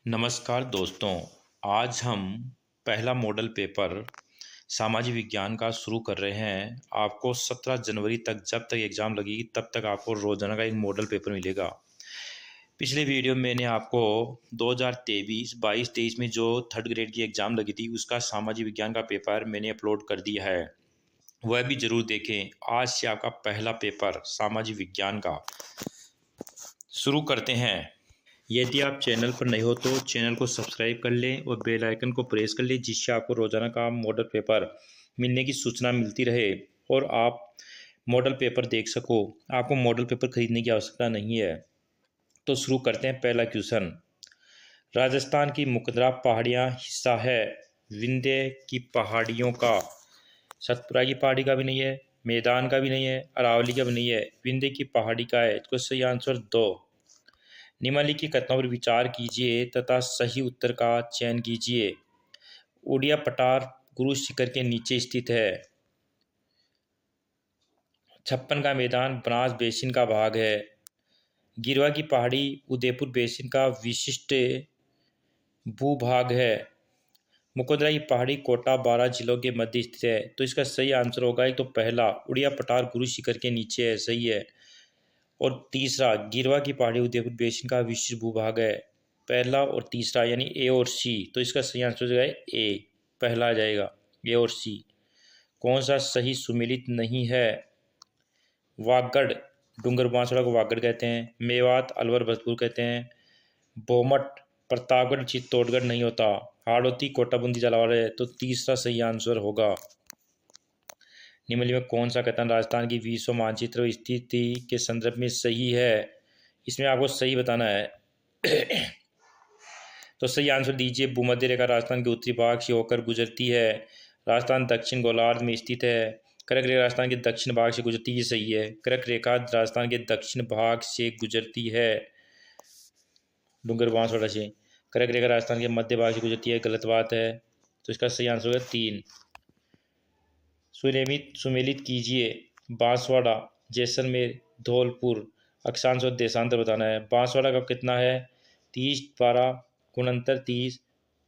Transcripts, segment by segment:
नमस्कार दोस्तों। आज हम पहला मॉडल पेपर सामाजिक विज्ञान का शुरू कर रहे हैं। आपको 17 जनवरी तक, जब तक एग्ज़ाम लगेगी तब तक आपको रोज़ाना का एक मॉडल पेपर मिलेगा। पिछले वीडियो में मैंने आपको 2023, 22, 23 में जो थर्ड ग्रेड की एग्ज़ाम लगी थी उसका सामाजिक विज्ञान का पेपर मैंने अपलोड कर दिया है, वह भी ज़रूर देखें। आज से आपका पहला पेपर सामाजिक विज्ञान का शुरू करते हैं। यदि आप चैनल पर नए हो तो चैनल को सब्सक्राइब कर लें और बेल आइकन को प्रेस कर लें, जिससे आपको रोज़ाना का मॉडल पेपर मिलने की सूचना मिलती रहे और आप मॉडल पेपर देख सको। आपको मॉडल पेपर खरीदने की आवश्यकता नहीं है। तो शुरू करते हैं। पहला क्वेश्चन, राजस्थान की मुकदरा पहाड़ियाँ हिस्सा है विंध्य की पहाड़ियों का। सतपुरा की पहाड़ी का भी नहीं है, मैदान का भी नहीं है, अरावली का भी नहीं है, विंध्य की पहाड़ी का है। इसको सही आंसर दो। निम्नलिखित कथनों पर विचार कीजिए तथा सही उत्तर का चयन कीजिए। उड़िया पठार गुरु शिखर के नीचे स्थित है। छप्पन का मैदान बनास बेसिन का भाग है। गिरवा की पहाड़ी उदयपुर बेसिन का विशिष्ट भूभाग है। मुकोदरा की पहाड़ी कोटा 12 जिलों के मध्य स्थित है। तो इसका सही आंसर होगा एक तो पहला, उड़िया पठार गुरु शिखर के नीचे है, सही है। और तीसरा, गिरवा की पहाड़ी उदयपुर बेसिन का विशिष्ट भूभाग है। पहला और तीसरा यानी ए और सी। तो इसका सही आंसर हो जाएगा ए, पहला आ जाएगा, ए और सी। कौन सा सही सुमेलित नहीं है? वागड़, डूंगर बांसवाड़ा को वागड़ कहते हैं। मेवात अलवर भरतपुर कहते हैं। बोमट प्रतापगढ़ चित्तौड़गढ़ नहीं होता। हाड़ौती कोटा बूंदी झालावाड़ है। तो तीसरा सही आंसर होगा। निम्नलिखित में कौन सा कथन राजस्थान की विश्व मानचित्र स्थिति के संदर्भ में सही है? इसमें आपको सही बताना है। तो सही आंसर दीजिए। भूमध्य रेखा राजस्थान के उत्तरी भाग से होकर गुजरती है। राजस्थान दक्षिण गोलार्ध में स्थित है। कर्क रेखा राजस्थान के दक्षिण भाग से गुजरती है, सही है। कर्क रेखा राजस्थान के दक्षिण भाग से गुजरती है डूंगर बांसवाड़ा से। कर्क रेखा राजस्थान के मध्य भाग से गुजरती है, गलत बात है। तो इसका सही आंसर होगा 3। सुमेलित कीजिए। बांसवाड़ा, जैसलमेर, धौलपुर। अक्षांश और देशांतर बताना है। बांसवाड़ा का कितना है? 30, 12, गुणंतर 30,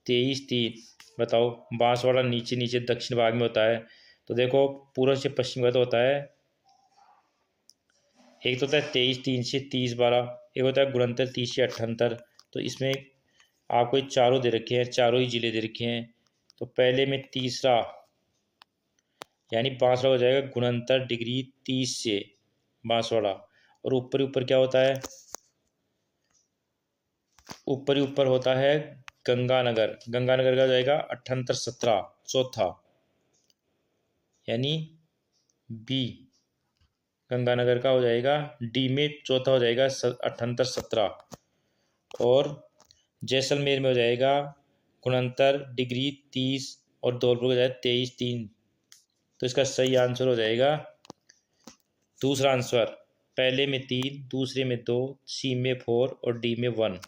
23, 3। बताओ। बांसवाड़ा नीचे नीचे दक्षिण भाग में होता है। तो देखो, पूर्व से पश्चिम का तो होता है। एक तो होता है 23, 3 से 30, 12। एक होता है गुणंतर 30 से 78। तो इसमें आपको ये चारों दे रखे हैं, चारों ही जिले दे रखे हैं। तो पहले में तीसरा यानी बांसवाड़ा हो जाएगा गुणंतर डिग्री 30 से बांसवाड़ा। और ऊपर ही ऊपर क्या होता है? ऊपर ही ऊपर होता है गंगानगर। गंगानगर का हो जाएगा 78, 17, चौथा यानी बी। गंगानगर का हो जाएगा डी में चौथा, हो जाएगा 78, 17। और जैसलमेर में हो जाएगा गुणंतर डिग्री 30 और धौलपुर का हो जाएगा 23, 3। तो इसका सही आंसर हो जाएगा दूसरा आंसर। पहले में 3, दूसरे में 2, सी में 4 और डी में 1।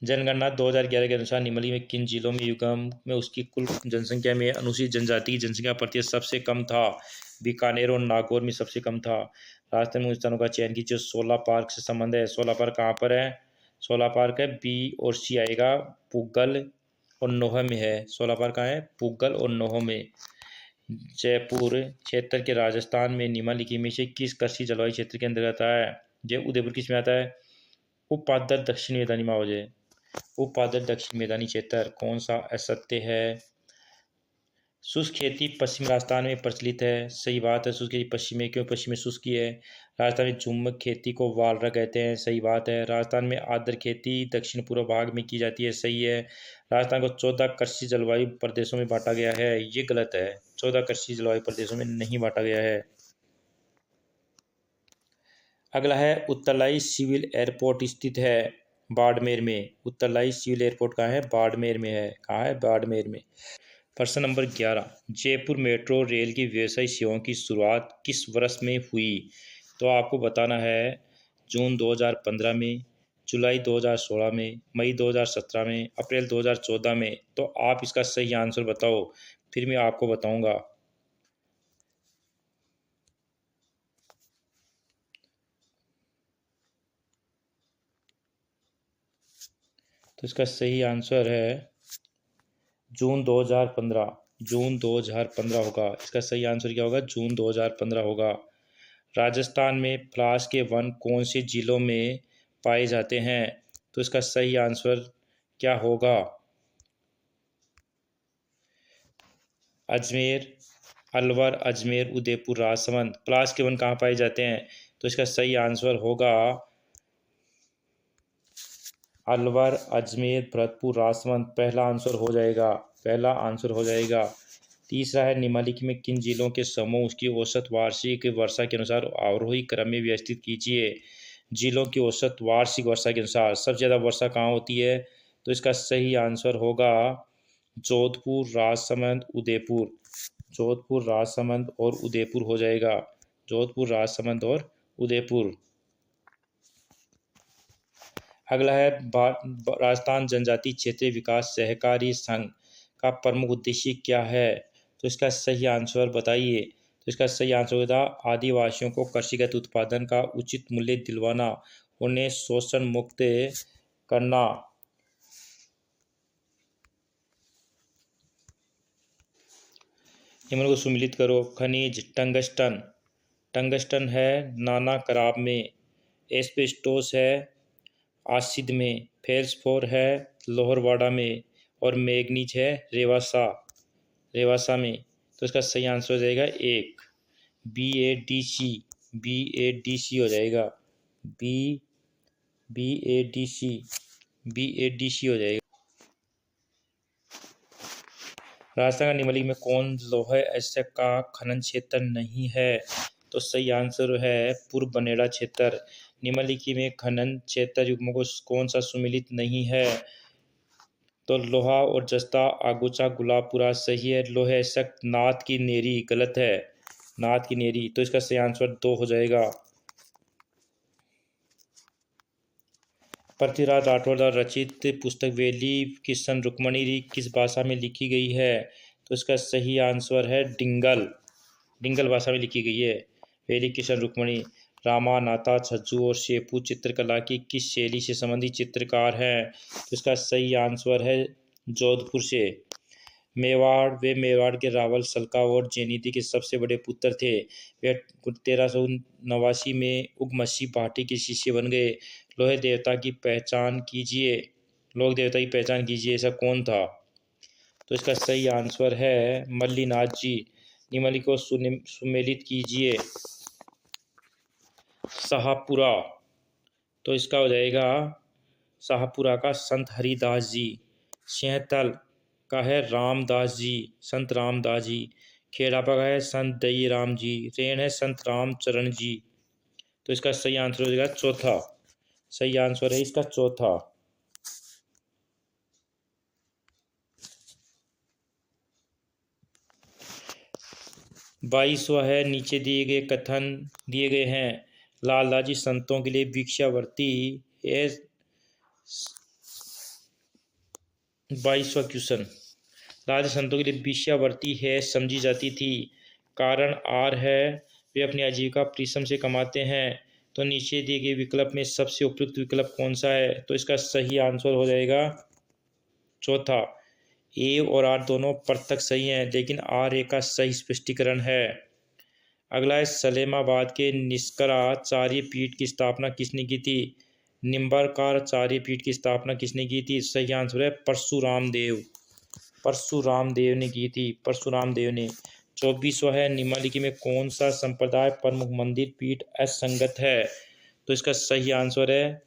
जनगणना 2011 के अनुसार निम्नलिखित में किन जिलों में युगम में उसकी कुल जनसंख्या में अनुसूचित जनजाति की जनसंख्या प्रतिशत सबसे कम था? बीकानेर और नागौर में सबसे कम था। राजस्थान में उन स्थानों का चयन कीजिए। 16 पार्क से संबंध है। 16 पार्क कहाँ पर है? 16 पार्क है बी और सी आएगा, पुगल और नोह में है। 16 पार्क कहाँ है? पुगल और नोह में। जयपुर क्षेत्र के राजस्थान में निम्नलिखित में से किस कृषि जलवायु क्षेत्र के अंतर्गत आता है? जय उदयपुर किस में आता है? उपादर दक्षिण मैदानी मावजे। उपादर दक्षिण मैदानी क्षेत्र। कौन सा असत्य है? शुष्क खेती पश्चिम राजस्थान में प्रचलित है, सही बात है। शुष्क खेती पश्चिम में, क्यों पश्चिम में शुष्क की है? राजस्थान में झुम्मक खेती को वालरा कहते हैं, सही बात है। राजस्थान में आर्द्र खेती दक्षिण पूर्व भाग में की जाती है, सही है। राजस्थान को 14 कृषि जलवायु प्रदेशों में बांटा गया है, ये गलत है। 14 कृषि जलवायु प्रदेशों में नहीं बांटा गया है। अगला है उत्तरलाई सिविल एयरपोर्ट स्थित है बाड़मेर में। उत्तरलाई सिविल एयरपोर्ट कहाँ है? बाड़मेर में है। कहाँ है? बाड़मेर में। प्रश्न नंबर 11, जयपुर मेट्रो रेल की व्यवसायिक सेवाओं की शुरुआत किस वर्ष में हुई? तो आपको बताना है जून 2015 में, जुलाई 2016 में, मई 2017 में, अप्रैल 2014 में। तो आप इसका सही आंसर बताओ, फिर मैं आपको बताऊंगा। तो इसका सही आंसर है जून 2015। जून 2015 होगा। इसका सही आंसर क्या होगा? जून 2015 होगा। राजस्थान में फ्लास के वन कौन से जिलों में पाए जाते हैं? तो इसका सही आंसर क्या होगा? अजमेर, अलवर, अजमेर, उदयपुर, राजसमंद। फ्लास के वन कहाँ पाए जाते हैं? तो इसका सही आंसर होगा अलवर, अजमेर, भरतपुर, राजसमंद। पहला आंसर हो जाएगा। पहला आंसर हो जाएगा। तीसरा है निम्नलिखित में किन जिलों के समूह उसकी औसत वार्षिक वर्षा के अनुसार आरोही क्रम में व्यवस्थित कीजिए। जिलों की औसत वार्षिक वर्षा के अनुसार सबसे ज़्यादा वर्षा कहाँ होती है? तो इसका सही आंसर होगा जोधपुर, राजसमंद, उदयपुर। जोधपुर, राजसमंद और उदयपुर हो जाएगा। जोधपुर, राजसमंद और उदयपुर। अगला है राजस्थान जनजाति क्षेत्रीय विकास सहकारी संघ का प्रमुख उद्देश्य क्या है? तो इसका सही आंसर बताइए। तो इसका सही आंसर होगा आदिवासियों को कृषिगत उत्पादन का उचित मूल्य दिलवाना, उन्हें शोषण मुक्त करना। निम्न को सम्मिलित करो। खनिज टंगस्टन, टंगस्टन है नाना कराब में, एस्बेस्टोस है आसिद में, फेल्सफोर है लोहरवाड़ा में और मैग्नीज है रेवासा, रेवासा में। तो इसका सही आंसर हो जाएगा एक, BADC। BADC हो जाएगा। BADC, BADC हो जाएगा। राजस्थान का निम्नलिखित में कौन लोह अयस्क का खनन क्षेत्र नहीं है? तो सही आंसर है पूर्व बनेड़ा क्षेत्र। निम्नलिखित में खनन क्षेत्र युग्मों को कौन सा सम्मिलित नहीं है? तो लोहा और जस्ता, आगुचा, गुलाबपुरा सही है। लोहे अयस्क नाथ की नेरी गलत है, नाथ की नेरी। तो इसका सही आंसर 2 हो जाएगा। पृथ्वीराज राठौर द्वारा रचित पुस्तक वेली किशन रुक्मणी किस भाषा में लिखी गई है? तो इसका सही आंसर है डिंगल, डिंगल भाषा में लिखी गई है। वेली किशन रुक्मणी। रामा, नाथा, छज्जू और शेपू चित्रकला की किस शैली से संबंधित चित्रकार हैं? तो इसका सही आंसर है जोधपुर से। मेवाड़, वे मेवाड़ के रावल, सलका और जैनीति के सबसे बड़े पुत्र थे। वे 1389 में उगमसी भाटी के शिष्य बन गए। लोहे देवता की पहचान कीजिए, लोक देवता की पहचान कीजिए, ऐसा कौन था? तो इसका सही आंसर है मल्लीनाथ जी। निम्नलिखित को सुमेलित कीजिए। शाहपुरा, तो इसका हो जाएगा शाहपुरा का संत हरिदास जी। सेहतल का है रामदास जी, संत रामदास जी। खेड़ापा का है संत दई राम जी। रेण है संत रामचरण जी। तो इसका सही आंसर हो जाएगा चौथा। सही आंसर है इसका चौथा। 22वां है नीचे दिए गए कथन दिए गए हैं। लालदाजी संतों के लिए भिक्षावर्ती है। 22वां क्वेश्चन, लालदाजी संतों के लिए भिक्षावर्ती है समझी जाती थी। कारण आर है वे अपनी आजीविका परिश्रम से कमाते हैं। तो नीचे दिए गए विकल्प में सबसे उपयुक्त विकल्प कौन सा है? तो इसका सही आंसर हो जाएगा चौथा। ए और आर दोनों प्रत्यक्ष सही हैं, लेकिन आर ए का सही स्पष्टीकरण है। अगला है सलेमाबाद के निष्कराचार्य पीठ की स्थापना किसने की थी? निम्बरकाचार्य पीठ की स्थापना किसने की थी? सही आंसर है परशुराम देव, परशुराम देव ने की थी, परशुराम देव ने। 24वां है निम्नलिखित में कौन सा संप्रदाय प्रमुख मंदिर पीठ असंगत है? तो इसका सही आंसर है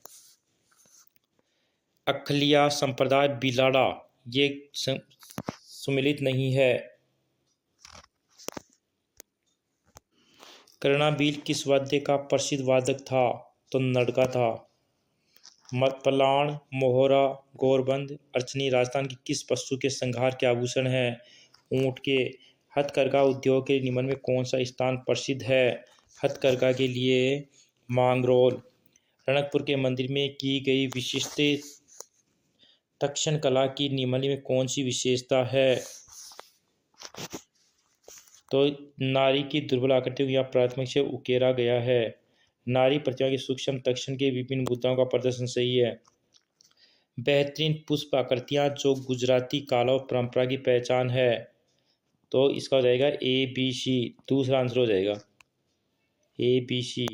अखलिया संप्रदाय बिलाड़ा, ये सम्मिलित नहीं है। कर्णाबील किस वाद्य का प्रसिद्ध वादक था? तो नडका था। पलाण, मोहरा, गोरबंद, अर्चनी राजस्थान की किस पशु के संहार के आभूषण हैं? ऊंट के। हथकरघा उद्योग के निम्न में कौन सा स्थान प्रसिद्ध है? हथकरघा के लिए मांगरोल। रणकपुर के मंदिर में की गई विशिष्ट तक्षण कला की निम्नलिखित में कौन सी विशेषता है? तो नारी की दुर्बल आकृति को यहाँ प्राथमिक से उकेरा गया है। नारी प्रतिमा की सूक्ष्म तक्षण के विभिन्न मुद्राओं का प्रदर्शन सही है। बेहतरीन पुष्प आकृतियाँ जो गुजराती कला परंपरा की पहचान है। तो इसका हो जाएगा ABC, दूसरा आंसर हो जाएगा ABC।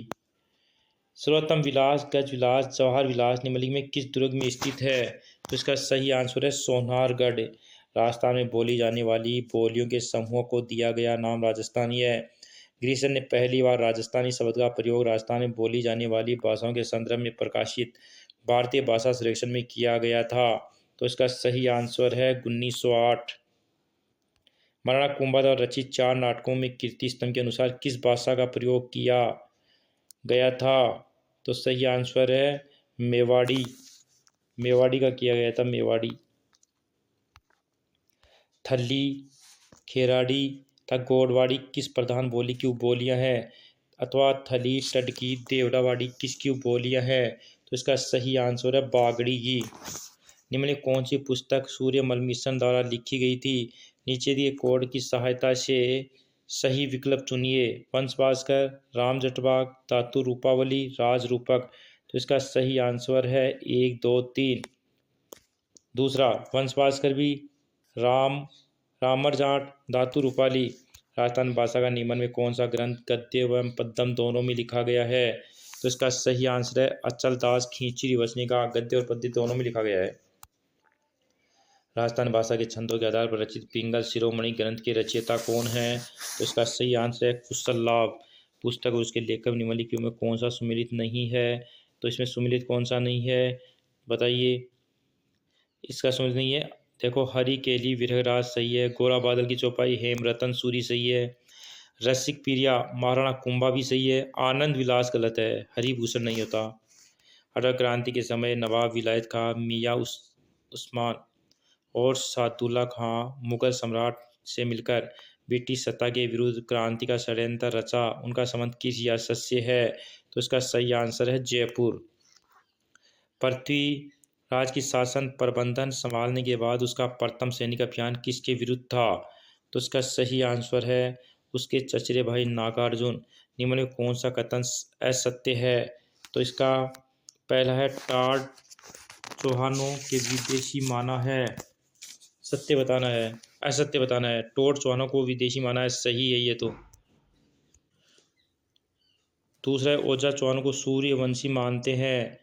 सर्वोत्तम विलास, गज विलास, जवाहर विलास निम्नलिखित में किस दुर्ग में स्थित है? तो इसका सही आंसर है सोनारगढ़। राजस्थान में बोली जाने वाली बोलियों के समूह को दिया गया नाम राजस्थानी है। ग्रीसन ने पहली बार राजस्थानी शब्द का प्रयोग राजस्थान में बोली जाने वाली भाषाओं के संदर्भ में प्रकाशित भारतीय भाषा सर्वेक्षण में किया गया था। तो इसका सही आंसर है 1908। महाराणा कुंभा द्वारा रचित 4 नाटकों में कीर्ति स्तंभ के अनुसार किस भाषा का प्रयोग किया गया था? तो सही आंसर है मेवाड़ी। मेवाड़ी का किया गया था, मेवाड़ी। थल्ली, खेराड़ी तथा गोडवाड़ी किस प्रधान बोली की उपबोलियां हैं? अथवा थली, टडकी, देवड़ावाड़ी किसकी उपबोलियां हैं? तो इसका सही आंसर है बागड़ी की। निम्न में कौन सी पुस्तक सूर्यमल मिशन द्वारा लिखी गई थी? नीचे दिए कोड की सहायता से सही विकल्प चुनिए। वंश भास्कर, राम जटवाग, धातु रूपावली, राज रूपक। तो इसका सही आंसर है 1, 2, 3। दूसरा वंश भास्कर भी, रामर जाट, धातु रूपाली। राजस्थान भाषा का निम्न में कौन सा ग्रंथ गद्य एवं पद्यम दोनों में लिखा गया है? तो इसका सही आंसर है अचल दास खींची रिवचने का, गद्य और पद्य दोनों में लिखा गया है। राजस्थान भाषा के छंदों के आधार पर रचित पिंगल शिरोमणि ग्रंथ के रचयिता कौन है? तो इसका सही आंसर है कुशल लाभ। पुस्तक और उसके लेखक निम्नलिखित में कौन सा सुमेलित नहीं है? तो इसमें सुमेलित कौन सा नहीं है बताइए। इसका सुमेलित नहीं है, देखो, हरि केली विरहराज सही है, गोरा बादल की चौपाई हेमरतन सूरी सही है, रसिक प्रिया महाराणा कुंभा भी सही है, आनंद विलास गलत है, हरिभूषण नहीं होता। अटल क्रांति के समय नवाब विलायत खां, मियाँ उस्मान और सादुल्ला खां मुगल सम्राट से मिलकर ब्रिटिश सत्ता के विरुद्ध क्रांति का षड्यंत्र रचा। उनका संबंध किस रियासत से है? तो इसका सही आंसर है जयपुर। पृथ्वीराज की शासन प्रबंधन संभालने के बाद उसका प्रथम सैनिक अभियान किसके विरुद्ध था? तो इसका सही आंसर है उसके चचेरे भाई नागार्जुन। निम्न में कौन सा कथन असत्य है? तो इसका पहला है टाड चौहानों के विदेशी माना है, सत्य बताना है, असत्य बताना है। टोड चौहानों को विदेशी माना है, सही है ये तो। दूसरा है ओझा चौहानों को सूर्यवंशी मानते हैं,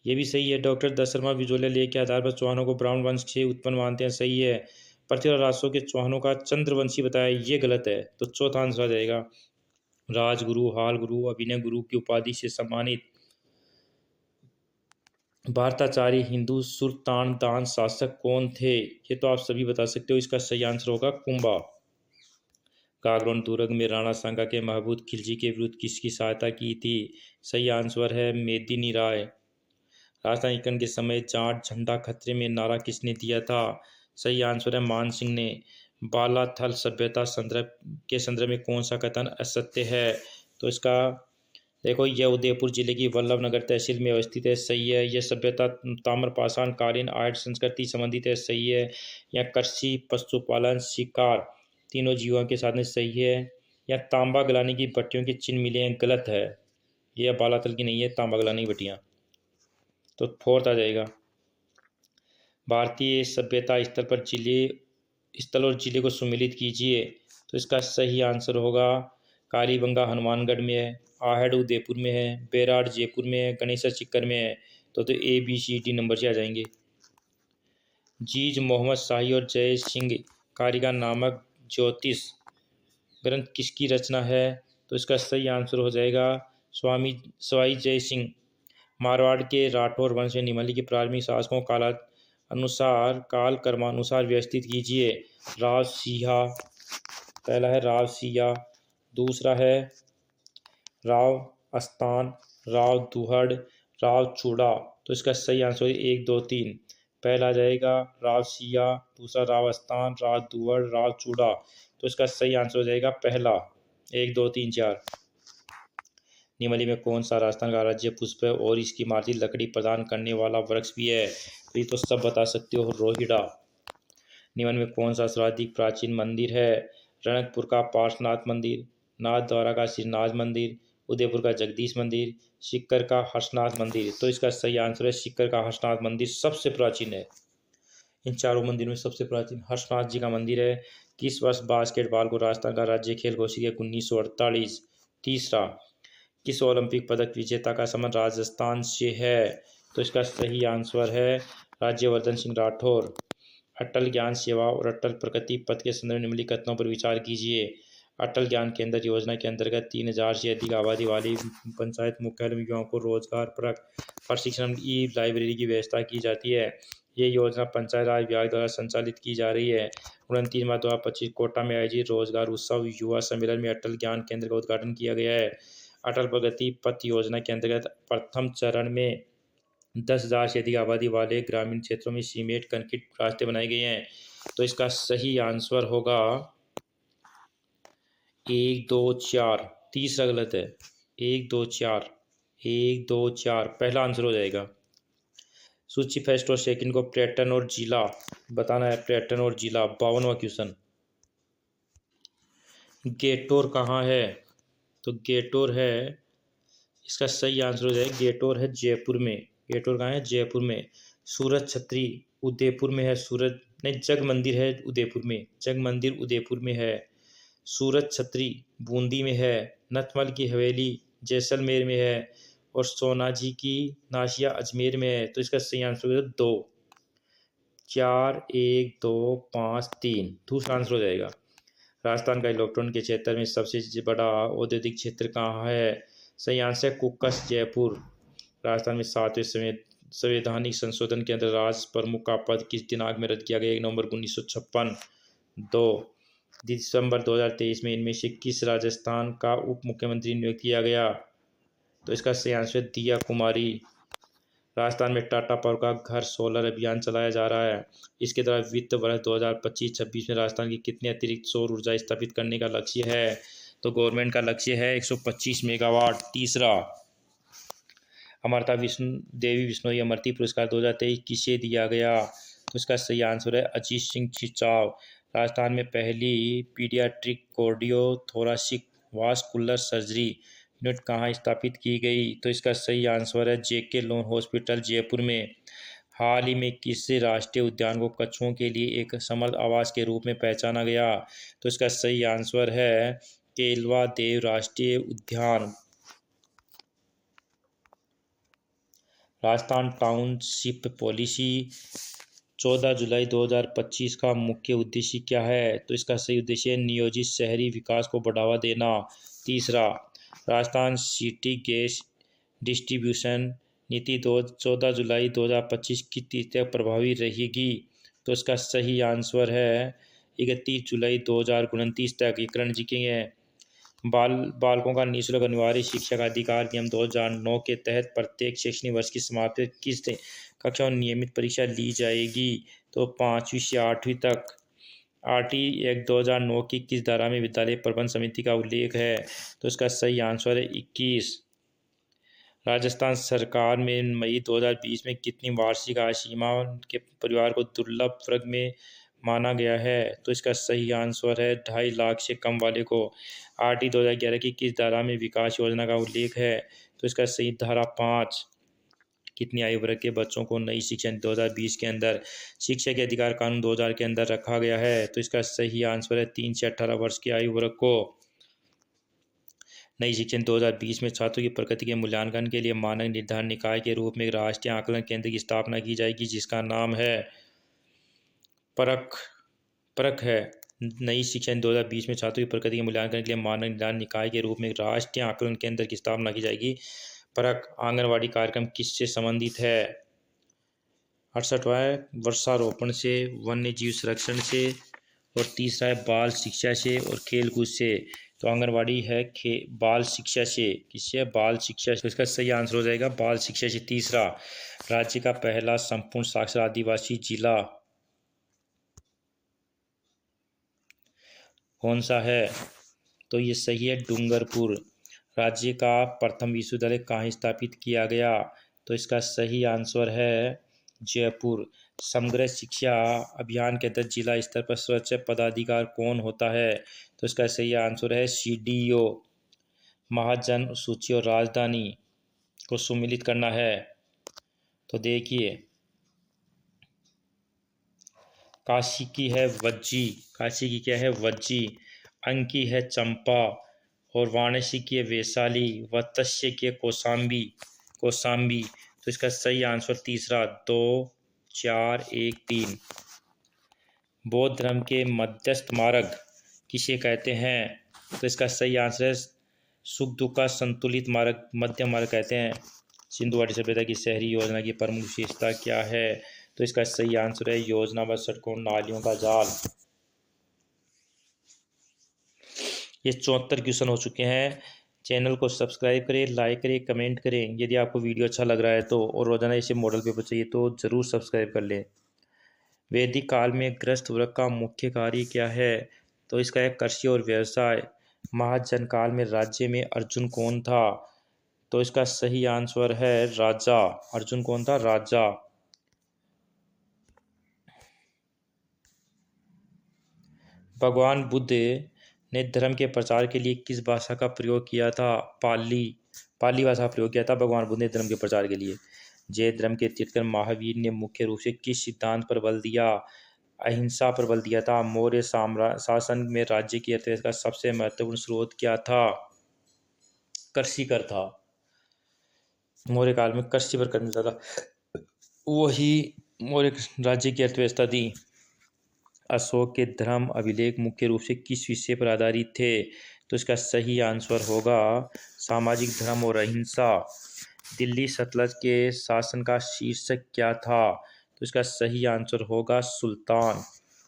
ये भी सही है। डॉक्टर दशरथमा विजोलिया लेख के आधार पर चौहानों को ब्राह्मण वंश से उत्पन्न मानते हैं, सही है। पृथ्वीराज राजसो के चौहानों का चंद्रवंशी बताया, ये गलत है। तो चौथा आंसर आ जाएगा राजगुरु, हाल गुरु, अभिनय गुरु की उपाधि से सम्मानित भारताचार्य हिंदू सुल्तान दान शासक कौन थे? ये तो आप सभी बता सकते हो। इसका सही आंसर होगा कुंभा। कागरोन दुर्ग में राणा सांगा के महमूद खिलजी के विरुद्ध किसकी सहायता की थी? सही आंसर है मेदिनी राय। राजस्थानीकरण के समय जाट झंडा खतरे में नारा किसने दिया था? सही आंसर है मान सिंह ने। बालाथल सभ्यता संदर्भ में कौन सा कथन असत्य है? तो इसका देखो, यह उदयपुर जिले की वल्लभनगर तहसील में अवस्थित है, सही है। यह सभ्यता ताम्रपाषाण कालीन आर्ट संस्कृति संबंधित है, सही है। यह कृषि, पशुपालन, शिकार तीनों जीवों के साथ में, सही है। यह तांबा गलाने की भट्टियों के चिन्ह मिले हैं, गलत है। यह बालाथल की नहीं है तांबा गलाने की भट्टियाँ। तो फोर्थ आ जाएगा भारतीय सभ्यता स्तर पर स्थल और जिले को सुमेलित कीजिए। तो इसका सही आंसर होगा कालीबंगा हनुमानगढ़ में है, आहड़ उदयपुर में है, बेराड़ जयपुर में है, गणेशा चिक्कर में है। तो ABCD नंबर से आ जाएंगे। जीज मोहम्मद शाही और जय सिंह कारिका नामक ज्योतिष ग्रंथ किसकी रचना है? तो इसका सही आंसर हो जाएगा सवाई जय सिंह। मारवाड़ के राठौर वंश में निम्नलिखित प्राथमिक शासकों काल क्रमानुसार व्यवस्थित कीजिए। राव सिंहा, पहला है राव सिया, दूसरा है राव अस्तान, राव दुहड़, राव चूड़ा। तो इसका सही आंसर है 1, 2, 3। पहला आ जाएगा राव सिया, दूसरा राव अस्तान, राव दुहड़, राव चूड़ा। तो इसका सही आंसर हो जाएगा पहला। 1, 2, 3, 4। निम्नलिखित में कौन सा राजस्थान का राज्य पुष्प है और इसकी इमारती लकड़ी प्रदान करने वाला वृक्ष भी है? तो ये तो सब बता सकते हो, रोहिड़ा। निम्न में कौन सा सर्वाधिक प्राचीन मंदिर है? रणकपुर का पार्श्वनाथ मंदिर, नाथ द्वारा का श्रीनाथ मंदिर, उदयपुर का जगदीश मंदिर, सीकर का हर्षनाथ मंदिर। तो इसका सही आंसर है सीकर का हर्षनाथ मंदिर सबसे प्राचीन है। इन चारों मंदिरों में सबसे प्राचीन हर्षनाथ जी का मंदिर है। किस वर्ष बास्केटबॉल को राजस्थान का राज्य खेल घोषित किया? 1948। तीसरा, किस ओलंपिक पदक विजेता का संबंध राजस्थान से है? तो इसका सही आंसर है राज्यवर्धन सिंह राठौर। अटल ज्ञान सेवा और अटल प्रगति पथ के संदर्भ में निम्नलिखित कथनों पर विचार कीजिए। अटल ज्ञान केंद्र योजना के अंतर्गत 3000 से अधिक आबादी वाली पंचायत मुख्यालय में युवाओं को रोजगार परक प्रशिक्षण ई लाइब्रेरी की व्यवस्था की जाती है। ये योजना पंचायत राज विभाग द्वारा संचालित की जा रही है। 29 मार्च 2025 कोटा में आयोजित रोजगार उत्सव युवा सम्मेलन में अटल ज्ञान केंद्र का उद्घाटन किया गया है। अटल प्रगति पथ योजना के अंतर्गत प्रथम चरण में 10,000 से अधिक आबादी वाले ग्रामीण क्षेत्रों में सीमेंट कंक्रीट रास्ते बनाए गए हैं। तो इसका सही आंसर होगा 1, 2, 4। तीसरा गलत है। 1, 2, 4, 1, 2, 4 पहला आंसर हो जाएगा। सूची फर्स्ट और सेकंड को पर्यटन और जिला बताना है। पर्यटन और जिला 52वां क्वेश्चन। गेटोर कहाँ है? तो गेटोर है, इसका सही आंसर हो जाएगा गेटोर है जयपुर में। गेटोर कहाँ है? जयपुर में। सूरज छतरी उदयपुर में है। सूरज नहीं, जग मंदिर है उदयपुर में। जग मंदिर उदयपुर में है। सूरज छतरी बूंदी में है। नथमल की हवेली जैसलमेर में है। और सोनाजी की नाशिया अजमेर में है। तो इसका सही आंसर हो 2, 4, 1, 2, 5, 3 दूसरा आंसर हो जाएगा। राजस्थान का इलेक्ट्रॉन के क्षेत्र में सबसे बड़ा औद्योगिक क्षेत्र कहाँ है? सही आंसर है कुक्कस जयपुर। राजस्थान में 7वें संवैधानिक संशोधन के अंदर राष्ट्र प्रमुख का पद किस दिनांक में रद्द किया गया? 1 नवंबर 1956। 2 दिसंबर 2023 में इनमें से किस राजस्थान का उप मुख्यमंत्री नियुक्त किया गया? तो इसका सही आंसर है दिया कुमारी। राजस्थान में टाटा पावर का घर सोलर अभियान चलाया जा रहा है। इसके द्वारा वित्त वर्ष 2025-26 में राजस्थान की कितनी अतिरिक्त सौर ऊर्जा स्थापित करने का लक्ष्य है? तो गवर्नमेंट का लक्ष्य है 125 मेगावाट। तीसरा, अमरता देवी बिश्नोई अमरती पुरस्कार 2023 किसे दिया गया? तो इसका सही आंसर है अजीत सिंह चिचाव। राजस्थान में पहली पीडियाट्रिक कार्डियोथोरासिक वास्कुलर सर्जरी यूनिट कहाँ स्थापित की गई? तो इसका सही आंसर है जेके लोन हॉस्पिटल जयपुर में। हाल ही में किस राष्ट्रीय उद्यान को कछुओं के लिए एक समर्थ आवास के रूप में पहचाना गया? तो इसका सही आंसर है केलवा देव राष्ट्रीय उद्यान। राजस्थान टाउनशिप पॉलिसी 14 जुलाई 2025 का मुख्य उद्देश्य क्या है? तो इसका सही उद्देश्य है नियोजित शहरी विकास को बढ़ावा देना। तीसरा, राजस्थान सिटी गैस डिस्ट्रीब्यूशन नीति 14 जुलाई 2025 की तिथि तक प्रभावी रहेगी। तो इसका सही आंसर है 31 जुलाई 2029 तक। ये करण जी के हैं। बालकों का निःशुल्क अनिवार्य शिक्षा का अधिकार नियम 2009 के तहत प्रत्येक शैक्षणिक वर्ष की समाप्ति किस कक्षा में नियमित परीक्षा ली जाएगी? तो 5वीं से 8वीं तक। आरटी एक्ट 2009 की किस धारा में विद्यालय प्रबंध समिति का उल्लेख है? तो इसका सही आंसर है 21। राजस्थान सरकार में मई 2020 में कितनी वार्षिक आय सीमा के परिवार को दुर्लभ वर्ग में माना गया है? तो इसका सही आंसर है 2.5 लाख से कम वाले को। आरटी 2011 की किस धारा में विकास योजना का उल्लेख है? तो इसका सही धारा 5। कितनी आयु वर्ग के बच्चों को नई शिक्षा 2020 के अंदर शिक्षा के अधिकार कानून 2000 के अंदर रखा गया है? तो इसका सही आंसर है 3 से 18 वर्ष की आयु वर्ग को। नई शिक्षण 2020 में छात्रों की प्रगति के मूल्यांकन के लिए मानक निर्धारण निकाय के रूप में एक राष्ट्रीय आकलन केंद्र की स्थापना की जाएगी जिसका नाम है परख है। नई शिक्षण 2020 में छात्रों की प्रगति के मूल्यांकन के लिए मानक निर्धारण निकाय के रूप में एक राष्ट्रीय आकलन केंद्र की स्थापना की जाएगी। परख आंगनवाड़ी कार्यक्रम किससे संबंधित है? 68वां है वृक्षारोपण से, वन्य जीव संरक्षण से, और तीसरा है बाल शिक्षा से और खेलकूद से। तो आंगनवाड़ी है बाल शिक्षा से। किससे? बाल शिक्षा से। इसका सही आंसर हो जाएगा बाल शिक्षा से। तीसरा, राज्य का पहला संपूर्ण साक्षर आदिवासी जिला कौन सा है? तो ये सही है डूंगरपुर। राज्य का प्रथम विश्वविद्यालय कहाँ स्थापित किया गया? तो इसका सही आंसर है जयपुर। समग्र शिक्षा अभियान के तहत जिला स्तर पर स्वच्छ पदाधिकार कौन होता है? तो इसका सही आंसर है सीडीओ। महाजन सूची और राजधानी को सम्मिलित करना है। तो देखिए, काशी की है वज्जी, काशी की क्या है वज्जी, अंग की है चंपा, और वाराणसी की है वैशाली, व तस्य की है कौशाम्बी, कौशाम्बी। तो इसका सही आंसर तीसरा, 2 4 1 3। बौद्ध धर्म के मध्यस्थ मार्ग किसे कहते हैं? तो इसका सही आंसर है सुख दुख का संतुलित मार्ग, मध्य मार्ग कहते हैं। सिंधु घाटी सभ्यता की शहरी योजना की प्रमुख विशेषता क्या है? तो इसका सही आंसर है योजनाबद्ध सड़कों नालियों का जाल। ये 74 क्वेश्चन हो चुके हैं। चैनल को सब्सक्राइब करें, लाइक करें, कमेंट करें यदि आपको वीडियो अच्छा लग रहा है तो, और रोजाना इसे मॉडल पेपर चाहिए तो ज़रूर सब्सक्राइब कर लें। वैदिक काल में गृहस्थ वर्ग का मुख्य कार्य क्या है? तो इसका है कृषि और व्यवसाय। महाजन काल में राज्य में अर्जुन कौन था? तो इसका सही आंसर है राजा। अर्जुन कौन था? राजा। भगवान बुद्ध ने धर्म के प्रचार के लिए किस भाषा का प्रयोग किया था? पाली भाषा का प्रयोग किया था भगवान बुद्ध ने धर्म के प्रचार के लिए। जैन धर्म के तीर्थंकर महावीर ने मुख्य रूप से किस सिद्धांत पर बल दिया? अहिंसा पर बल दिया था। मौर्य शासन में राज्य की अर्थव्यवस्था का सबसे महत्वपूर्ण स्रोत क्या था? कृषि कर था। मौर्य काल में कृषि पर कर मिलता था, वही मौर्य राज्य की अर्थव्यवस्था थी। अशोक के धर्म अभिलेख मुख्य रूप से किस विषय पर आधारित थे? तो इसका सही आंसर होगा सामाजिक धर्म और अहिंसा। दिल्ली सल्तनत के शासन का शीर्षक क्या था? तो इसका सही आंसर होगा सुल्तान।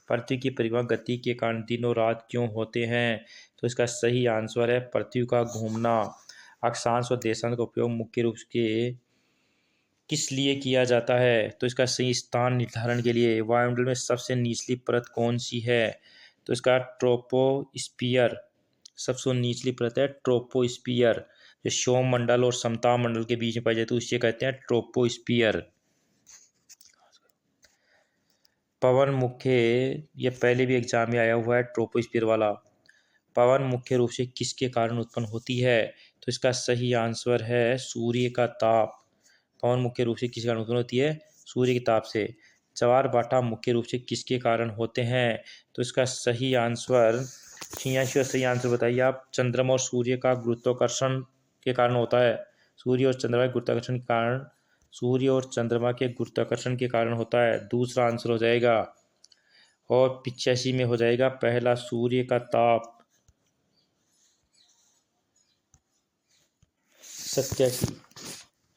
पृथ्वी की परिक्रमा गति के कारण दिन और रात क्यों होते हैं? तो इसका सही आंसर है पृथ्वी का घूमना। अक्षांश और देशांश का उपयोग मुख्य रूप से किस लिए किया जाता है? तो इसका सही स्थान निर्धारण के लिए। वायुमंडल में सबसे निचली परत कौन सी है? तो इसका ट्रोपोस्फियर सबसे निचली परत है ट्रोपोस्फियर। जो सौर मंडल और समताप मंडल के बीच में पाई जाती है उसे कहते हैं ट्रोपोस्फियर। पवन मुख्य, ये पहले भी एग्जाम में आया हुआ है ट्रोपोस्फियर वाला। पवन मुख्य रूप से किसके कारण उत्पन्न होती है? तो इसका सही आंसर है सूर्य का ताप। पवन मुख्य रूप से किस कारण उत्पन्न होती है? सूर्य के ताप से। ज्वार भाटा मुख्य रूप से किसके कारण होते हैं? तो इसका सही आंसर, छियासी सही आंसर बताइए आप। चंद्रमा और सूर्य का गुरुत्वाकर्षण के कारण होता है। सूर्य और चंद्रमा के गुरुत्वाकर्षण के कारण, सूर्य और चंद्रमा के गुरुत्वाकर्षण के कारण होता है। दूसरा आंसर हो जाएगा। और 85 में हो जाएगा पहला सूर्य का ताप। 87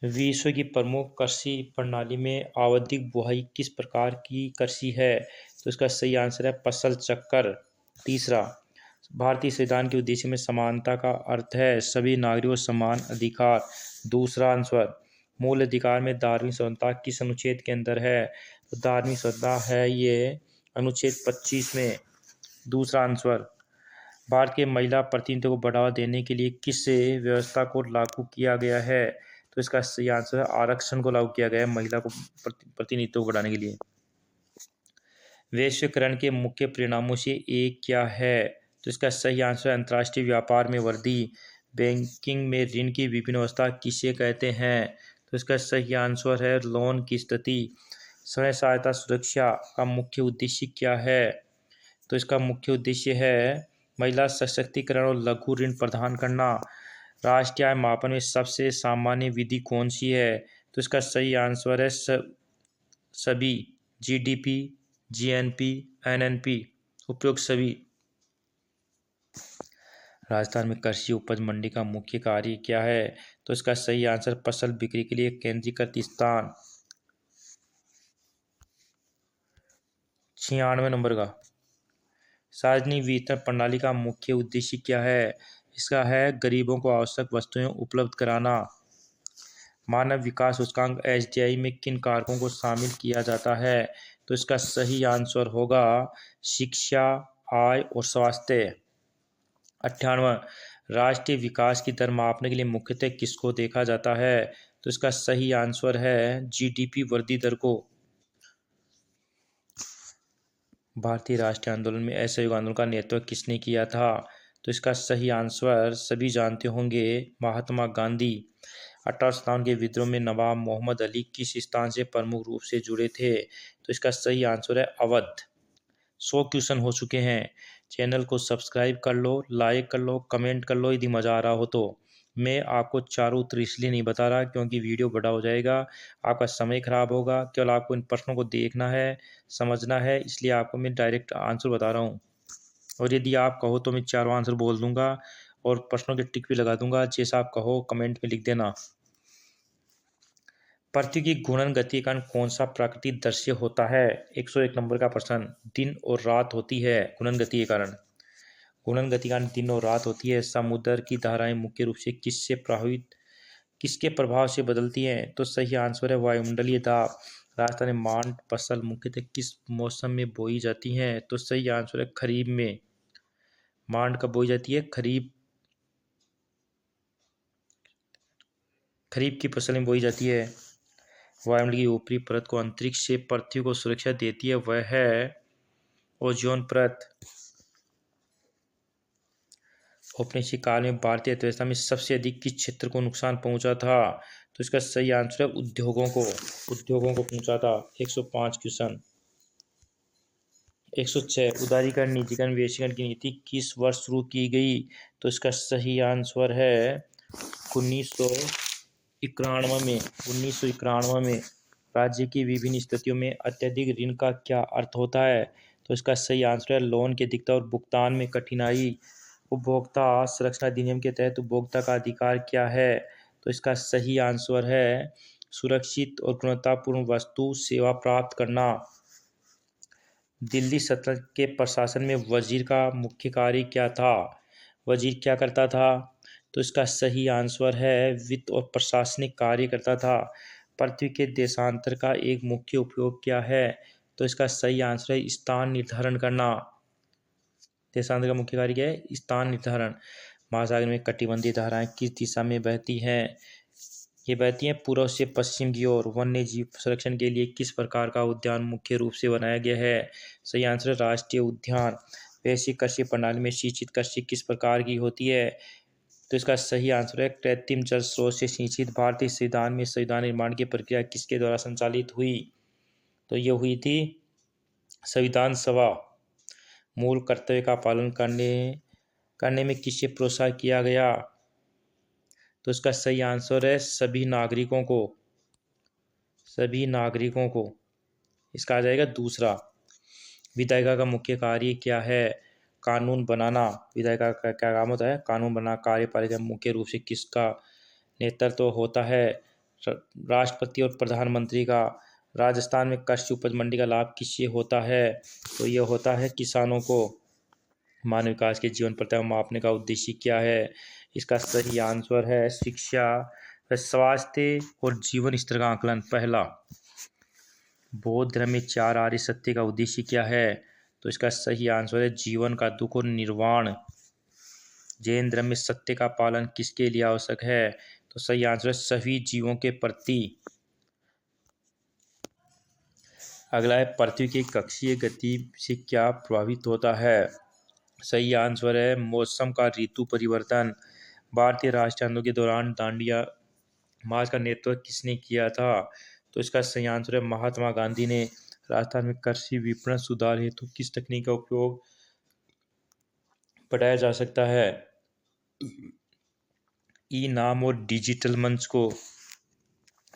विश्व की प्रमुख कृषि प्रणाली में आवधिक बुआई किस प्रकार की कृषि है? तो इसका सही आंसर है फसल चक्कर। तीसरा, भारतीय संविधान के उद्देश्य में समानता का अर्थ है सभी नागरिकों समान अधिकार। दूसरा आंसर, मूल अधिकार में धार्मिक स्वतंत्रता किस अनुच्छेद के अंदर है? तो धार्मिक स्वतंत्रता है ये अनुच्छेद 25 में। दूसरा आंसर, भारत के महिला प्रतिनिधित्व को बढ़ावा देने के लिए किस व्यवस्था को लागू किया गया है? तो इसका सही आंसर है आरक्षण को लागू किया गया है महिला को प्रतिनिधित्व को बढ़ाने के लिए। वैश्वीकरण के मुख्य परिणामों से एक क्या है? तो इसका सही आंसर है अंतर्राष्ट्रीय व्यापार में वृद्धि। बैंकिंग में ऋण की विभिन्न अवस्था किसे कहते हैं? तो इसका सही आंसर है लोन की स्थिति। स्वयं सहायता सुरक्षा का मुख्य उद्देश्य क्या है? तो इसका मुख्य उद्देश्य है महिला सशक्तिकरण और लघु ऋण प्रदान करना। राष्ट्रीय आय मापन में सबसे सामान्य विधि कौन सी है? तो इसका सही आंसर है सभी। जीडीपी, जीएनपी, एनएनपी, उपयोग सभी। राजस्थान में कृषि उपज मंडी का मुख्य कार्य क्या है? तो इसका सही आंसर फसल बिक्री के लिए केंद्रीकृत स्थान। 96 नंबर का। सार्वजनिक वितरण प्रणाली का मुख्य उद्देश्य क्या है? इसका है गरीबों को आवश्यक वस्तुएं उपलब्ध कराना। मानव विकास सूचकांक एसडीआई में किन कारकों को शामिल किया जाता है? तो इसका सही आंसर होगा शिक्षा, आय और स्वास्थ्य। 98 राष्ट्रीय विकास की दर मापने के लिए मुख्यतः किसको देखा जाता है? तो इसका सही आंसर है जीडीपी वृद्धि दर को। भारतीय राष्ट्रीय आंदोलन में असहयोग आंदोलन का नेतृत्व किसने किया था? तो इसका सही आंसर सभी जानते होंगे, महात्मा गांधी। 1857 के विद्रोह में नवाब मोहम्मद अली किस स्थान से प्रमुख रूप से जुड़े थे? तो इसका सही आंसर है अवध। 100 क्वेश्चन हो चुके हैं। चैनल को सब्सक्राइब कर लो, लाइक कर लो, कमेंट कर लो यदि मज़ा आ रहा हो तो। मैं आपको चारों उत्तर इसलिए नहीं बता रहा क्योंकि वीडियो बड़ा हो जाएगा, आपका समय खराब होगा। केवल आपको इन प्रश्नों को देखना है, समझना है, इसलिए आपको मैं डायरेक्ट आंसर बता रहा हूँ। और यदि आप कहो तो मैं चारों आंसर बोल दूंगा और प्रश्नों के टिक भी लगा दूंगा, जैसा आप कहो कमेंट में लिख देना। पृथ्वी की घूर्णन गति के कारण कौन सा प्राकृतिक दृश्य होता है? 101 नंबर का प्रश्न। दिन और रात होती है घूर्णन गति के कारण। घूर्णन गति के कारण दिन और रात होती है। समुद्र की धाराएं मुख्य रूप से किसके प्रभाव से बदलती हैं? तो सही आंसर है वायुमंडलीय दाब। राजस्थान में मांड फसल मुख्यतः किस मौसम में बोई जाती हैं? तो सही आंसर है खरीफ में। मांड कब बोई जाती है? खरीफ की फसल में बोई जाती है। वायुमंडल की ऊपरी परत को अंतरिक्ष से पृथ्वी को सुरक्षा देती है, वह है ओजोन परत। औपनिवेशिक काल में भारतीय अर्थव्यवस्था में सबसे अधिक किस क्षेत्र को नुकसान पहुंचा था? तो इसका सही आंसर है उद्योगों को पहुंचा था। 105 क्वेश्चन। 106 उदारीकरण, निजीकरण, वैश्वीकरण की नीति किस वर्ष शुरू की गई? तो इसका सही आंसर है 1991 में। 1991 में। राज्य की विभिन्न स्थितियों में अत्यधिक ऋण का क्या अर्थ होता है? तो इसका सही आंसर है लोन की अधिकता और भुगतान में कठिनाई। उपभोक्ता संरक्षण अधिनियम के तहत उपभोक्ता का अधिकार क्या है? तो इसका सही आंसर है सुरक्षित और गुणवत्तापूर्ण वस्तु सेवा प्राप्त करना। दिल्ली सल्तनत के प्रशासन में वजीर का मुख्य कार्य क्या था? वजीर क्या करता था? तो इसका सही आंसर है वित्त और प्रशासनिक कार्य करता था। पृथ्वी के देशांतर का एक मुख्य उपयोग क्या है? तो इसका सही आंसर है स्थान निर्धारण करना। देशांतर का मुख्य कार्य क्या है? स्थान निर्धारण। महासागर में कटिबंधीय धाराएं किस दिशा में बहती हैं? ये बहती हैं पूर्व से पश्चिम की ओर। वन्य जीव संरक्षण के लिए किस प्रकार का उद्यान मुख्य रूप से बनाया गया है? सही आंसर है राष्ट्रीय उद्यान। वैश्विक कृषि प्रणाली में सिंचित कृषि किस प्रकार की होती है? तो इसका सही आंसर है कृत्रिम जल स्रोत से सिंचित। भारतीय संविधान में संविधान निर्माण की प्रक्रिया किसके द्वारा संचालित हुई? तो ये हुई थी संविधान सभा। मूल कर्तव्य का पालन करने में किससे प्रोत्साहित किया गया? तो इसका सही आंसर है सभी नागरिकों को। इसका आ जाएगा दूसरा। विधायिका का मुख्य कार्य क्या है? कानून बनाना। विधायिका का क्या काम होता है? कानून बनाना। कार्यपालिका मुख्य रूप से किसका नेतृत्व होता है? राष्ट्रपति और प्रधानमंत्री का। राजस्थान में कृषि उपज मंडी का लाभ किससे होता है? तो ये होता है किसानों को। मानव विकास के जीवन प्रत्याग मापने का उद्देश्य क्या है? इसका सही आंसर है शिक्षा, स्वास्थ्य और जीवन स्तर का आकलन। पहला। बौद्ध धर्म में 4 आर्य सत्य का उद्देश्य क्या है? तो इसका सही आंसर है जीवन का दुख और निर्वाण। जैन धर्म में सत्य का पालन किसके लिए आवश्यक है? तो सही आंसर है सभी जीवों के प्रति। अगला है पृथ्वी की कक्षीय गति से क्या प्रभावित होता है? सही आंसर है मौसम का ऋतु परिवर्तन। भारतीय राष्ट्रीय आंदोलन के दौरान दांडिया मार्च का नेतृत्व किसने किया था? तो इसका सही आंसर है महात्मा गांधी ने। राजस्थान में कृषि विपणन सुधार हेतु किस तकनीक का उपयोग बढ़ाया जा सकता है? ई नाम और डिजिटल मंच को।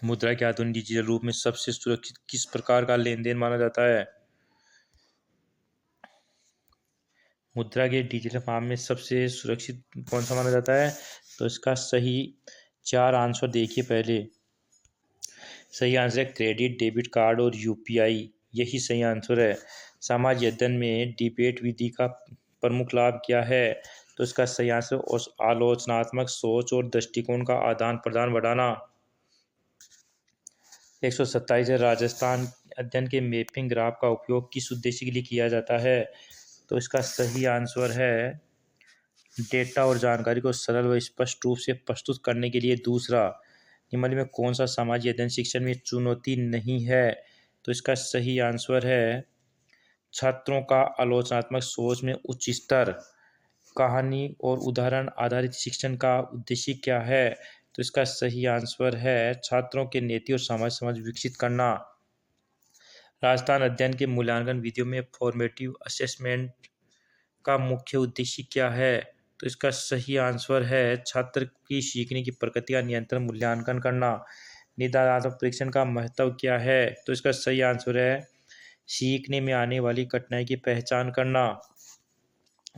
मुद्रा के आधुनिक डिजिटल रूप में सबसे सुरक्षित किस प्रकार का लेन देन माना जाता है? मुद्रा के डिजिटल फॉर्म में सबसे सुरक्षित कौन सा माना जाता है? तो इसका सही 4 आंसर देखिए पहले। सही आंसर है क्रेडिट, डेबिट कार्ड और यूपीआई। यही सही आंसर है। समाज अध्ययन में डिबेट विधि का प्रमुख लाभ क्या है? तो इसका सही आंसर आलोचनात्मक सोच और दृष्टिकोण का आदान प्रदान बढ़ाना। 127 है राजस्थान अध्ययन के मैपिंग ग्राफ का उपयोग किस उद्देश्य के लिए किया जाता है? तो इसका सही आंसर है डेटा और जानकारी को सरल व स्पष्ट रूप से प्रस्तुत करने के लिए। दूसरा। निम्नलिखित में कौन सा सामाजिक अध्ययन शिक्षण में चुनौती नहीं है? तो इसका सही आंसर है छात्रों का आलोचनात्मक सोच में उच्च स्तर। कहानी और उदाहरण आधारित शिक्षण का उद्देश्य क्या है? तो तो इसका सही आंसर है छात्रों के नीति और सामाजिक समझ विकसित करना। राजस्थान अध्ययन के मूल्यांकन विधियों में फॉर्मेटिव असेसमेंट का मुख्य उद्देश्य क्या है? तो इसका सही आंसर है छात्र की सीखने की प्रकृति का नियंत्रण मूल्यांकन करना। निदानात्मक परीक्षण का महत्व क्या है? तो इसका सही आंसर है सीखने में आने वाली कठिनाई की पहचान करना।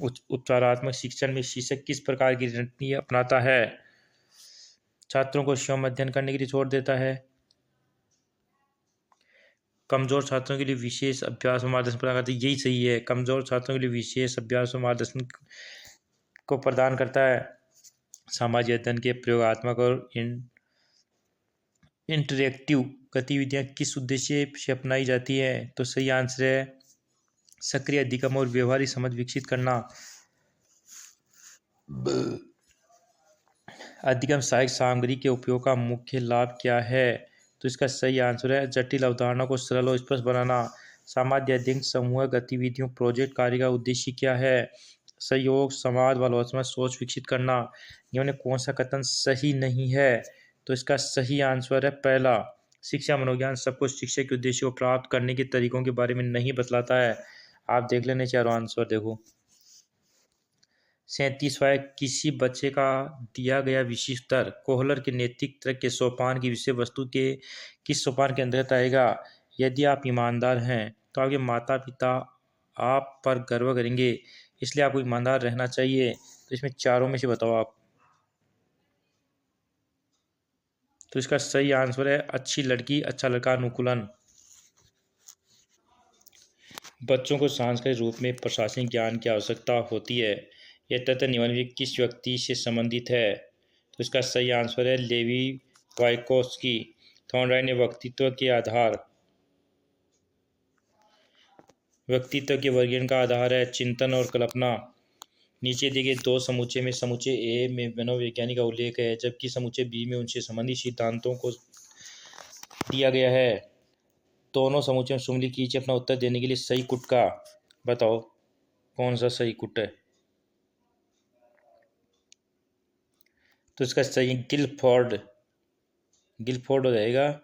उपचारात्मक शिक्षण में शिक्षक किस प्रकार की रणनीति अपनाता है? छात्रों को स्वयं अध्ययन करने के लिए छोड़ देता है। कमजोर छात्रों के लिए विशेष अभ्यास और मार्गदर्शन प्रदान करता है। यही सही है, कमजोर छात्रों के लिए विशेष अभ्यास और मार्गदर्शन को प्रदान करता है। सामाजिक अध्ययन के प्रयोगात्मक और इंटरेक्टिव गतिविधियां किस उद्देश्य से अपनाई जाती है? तो सही आंसर है सक्रिय अधिगम और व्यवहारिक समझ विकसित करना। अधिगम सहायक सामग्री के उपयोग का मुख्य लाभ क्या है? तो इसका सही आंसर है जटिल अवधारणा को सरल और स्पष्ट बनाना। सामान्य अध्ययन समूह गतिविधियों प्रोजेक्ट कार्य का उद्देश्य क्या है? सहयोग, समाज व आलोचनात्मक सोच विकसित करना। निम्न में कौन सा कथन सही नहीं है? तो इसका सही आंसर है पहला, शिक्षा मनोविज्ञान सबको शिक्षा के उद्देश्य को प्राप्त करने के तरीकों के बारे में नहीं बतलाता है। आप देख लेने चारों आंसर देखो। 37वां, किसी बच्चे का दिया गया विशिष्ट उत्तर कोहलर के नेतृत्व के सोपान की विषय वस्तु के किस सोपान के अंतर्गत आएगा? यदि आप ईमानदार हैं तो आपके माता पिता आप पर गर्व करेंगे, इसलिए आपको ईमानदार रहना चाहिए। तो इसमें चारों में से बताओ आप। तो इसका सही आंसर है अच्छी लड़की अच्छा लड़का अनुकूलन। बच्चों को सांस्कृतिक रूप में प्रशासनिक ज्ञान की आवश्यकता होती है, यह तथ्य निम्न में किस व्यक्ति से संबंधित है? तो इसका सही आंसर है लेवी वाइकोस्की। थॉर्नडाइक ने व्यक्तित्व के वर्गीकरण का आधार है चिंतन और कल्पना। नीचे दिए गए दो समुच्चय में समुच्चय ए में मनोवैज्ञानिक का उल्लेख है, जबकि समुच्चय बी में उनसे संबंधित सिद्धांतों को दिया गया है। दोनों समुच्चय में सुंगली कीजिए अपना उत्तर देने के लिए सही कुट का बताओ कौन सा सही कुट है? तो इसका सही गिलफोर्ड हो जाएगा।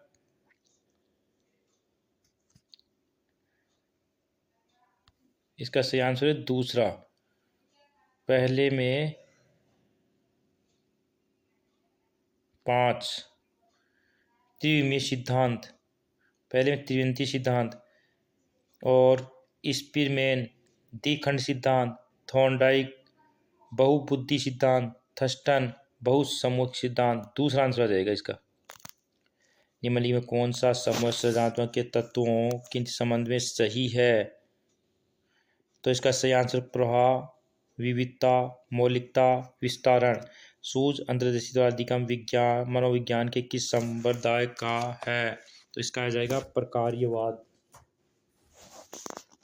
इसका सही आंसर है दूसरा। पहले में 5 त्रिविमीय सिद्धांत, पहले में त्रिविमीय सिद्धांत और स्पीरमैन द्विखंड सिद्धांत, थॉर्नडाइक बहुबुद्धि सिद्धांत, थर्स्टन बहुसमूह सिद्धांत। दूसरा आंसर आ जाएगा इसका। निम्नलिखित में कौन सा समूह सृजनात्मक के तत्वों के संबंध में सही है? तो इसका सही आंसर प्रवाह, विविधता, मौलिकता, विस्तारण। सूझ अंतर्दृष्टि द्वारा अधिगम विज्ञान मनोविज्ञान के किस संप्रदाय का है? तो इसका आ जाएगा प्रकार्यवाद।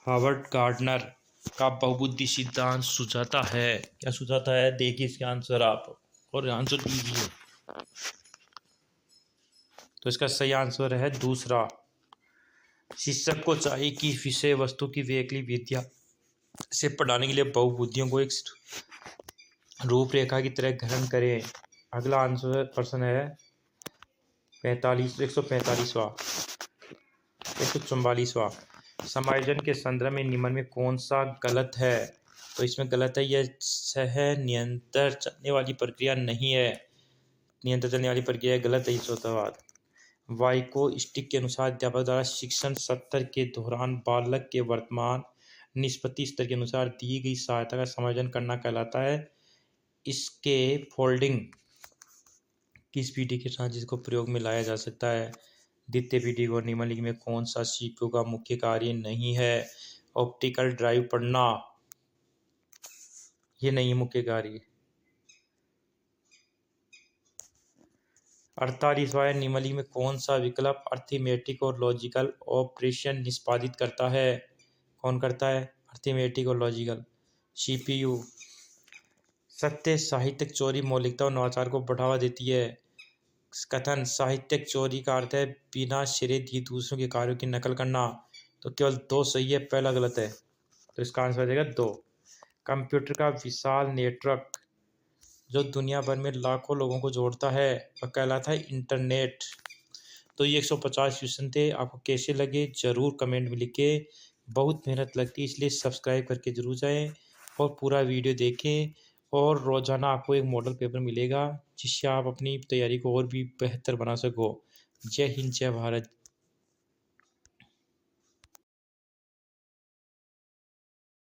हार्वर्ड गार्डनर का बहुबुद्धि सिद्धांत सुझाता है, क्या सुझाता है? देखिए इसका आंसर आप और आंसर दीजिए। तो इसका सही आंसर है दूसरा। शिक्षक को चाहिए कि विषय वस्तु की वेकली विद्या से पढ़ाने के लिए बहुबुद्धियों को एक रूपरेखा की तरह ग्रहण करें। अगला आंसर प्रश्न है 144वां। समायोजन के संदर्भ में निम्न में कौन सा गलत है? तो इसमें गलत है यह सह नियंत्रण चलने वाली प्रक्रिया नहीं है। नियंत्रण चलने वाली प्रक्रिया गलत है। 4वां, वाइकोस्टिक के अनुसार अध्यापक द्वारा शिक्षण सत्र के दौरान बालक के वर्तमान निष्पत्ति स्तर के अनुसार दी गई सहायता का समायोजन करना कहलाता है। इसके फोल्डिंग किस विधि के साथ जिसको प्रयोग में लाया जा सकता है? द्वितीय विधि को। निम्नलिखित में कौन सा सीपीयू का मुख्य कार्य नहीं है? ऑप्टिकल ड्राइव पढ़ना, ये नहीं है मुख्य कार्य। 48वां, निम्नलिखित में कौन सा विकल्प अर्थमेटिक और लॉजिकल ऑपरेशन निष्पादित करता है? कौन करता है? अर्थमेटिक और लॉजिकल। सीपीयू। सत्य, साहित्यिक चोरी मौलिकता और नवाचार को बढ़ावा देती है। कथन, साहित्यिक चोरी का अर्थ है बिना श्रेय दिए दूसरों के कार्यों की नकल करना। तो केवल 2 सही है, पहला गलत है। तो इसका आंसर हो जाएगा 2। कंप्यूटर का विशाल नेटवर्क जो दुनिया भर में लाखों लोगों को जोड़ता है वह कहलाता है इंटरनेट। तो ये 150 क्वेश्चन थे, आपको कैसे लगे ज़रूर कमेंट में लिखें। बहुत मेहनत लगती है, इसलिए सब्सक्राइब करके ज़रूर जाएं और पूरा वीडियो देखें। और रोज़ाना आपको एक मॉडल पेपर मिलेगा जिससे आप अपनी तैयारी को और भी बेहतर बना सको। जय हिंद, जय भारत।